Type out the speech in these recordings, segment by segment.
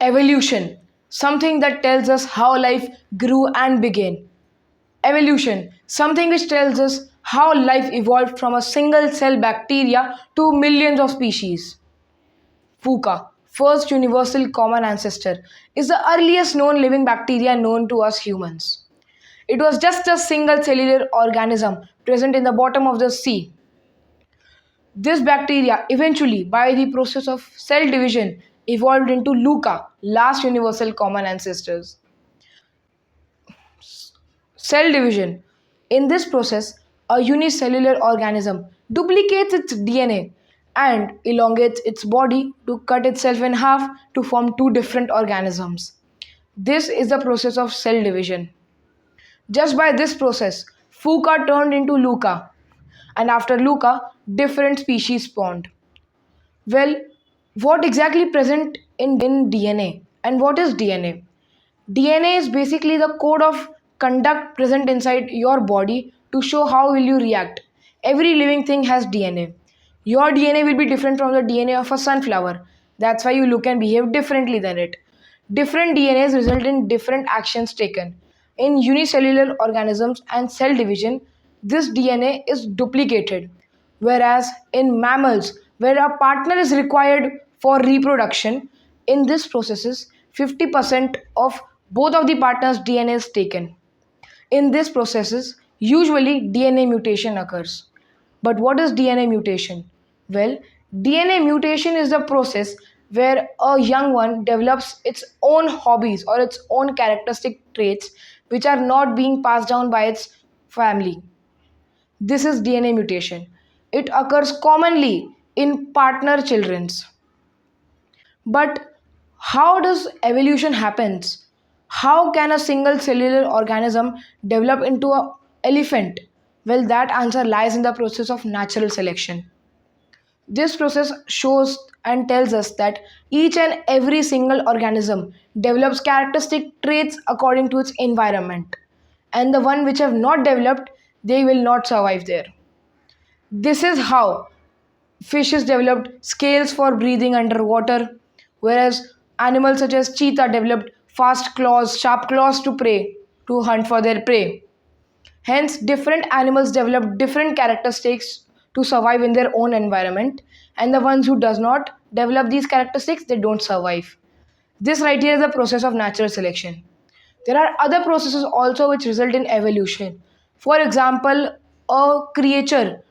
Evolution, something that tells us how life grew and began. Evolution, something which tells us how life evolved from a single cell bacteria to millions of species. Fuca, first universal common ancestor, is the earliest known living bacteria known to us humans. It was just a single cellular organism present in the bottom of the sea. This bacteria eventually, by the process of cell division, evolved into Luca, last universal common ancestors. Cell division. In this process, a unicellular organism duplicates its DNA and elongates its body to cut itself in half to form two different organisms. This is the process of cell division. Just by this process, Fuca turned into Luca, and after Luca, different species spawned. Well, what exactly present in DNA and what is DNA? DNA is basically the code of conduct present inside your body to show how will you react. Every living thing has DNA. Your DNA will be different from the DNA of a sunflower. That's why you look and behave differently than it. Different DNAs result in different actions taken. In unicellular organisms and cell division, this DNA is duplicated. Whereas in mammals, where a partner is required for reproduction, in this processes, 50% of both of the partners' DNA is taken. In these processes, usually DNA mutation occurs. But what is DNA mutation? Well, DNA mutation is the process where a young one develops its own hobbies or its own characteristic traits which are not being passed down by its family. This is DNA mutation. It occurs commonly in partner children's. But how does evolution happens? How can a single cellular organism develop into an elephant? Well, that answer lies in the process of natural selection. This process shows and tells us that each and every single organism develops characteristic traits according to its environment. And the one which have not developed, they will not survive there. This is how fishes developed scales for breathing underwater, whereas animals such as cheetah developed fast claws, sharp claws to prey, to hunt for their prey. Hence, different animals develop different characteristics to survive in their own environment, and the ones who does not develop these characteristics, they don't survive. This right here is the process of natural selection. There are other processes also which result in evolution. For example, a creature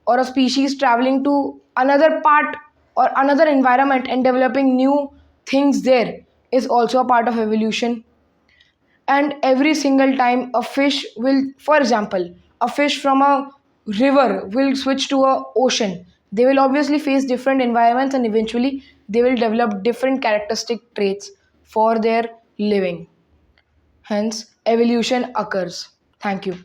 or a species traveling to another part or another environment and developing new things there is also a part of evolution. And every single time a fish will, for example, a fish from a river will switch to a ocean, they will obviously face different environments and eventually they will develop different characteristic traits for their living. Hence, evolution occurs. Thank you.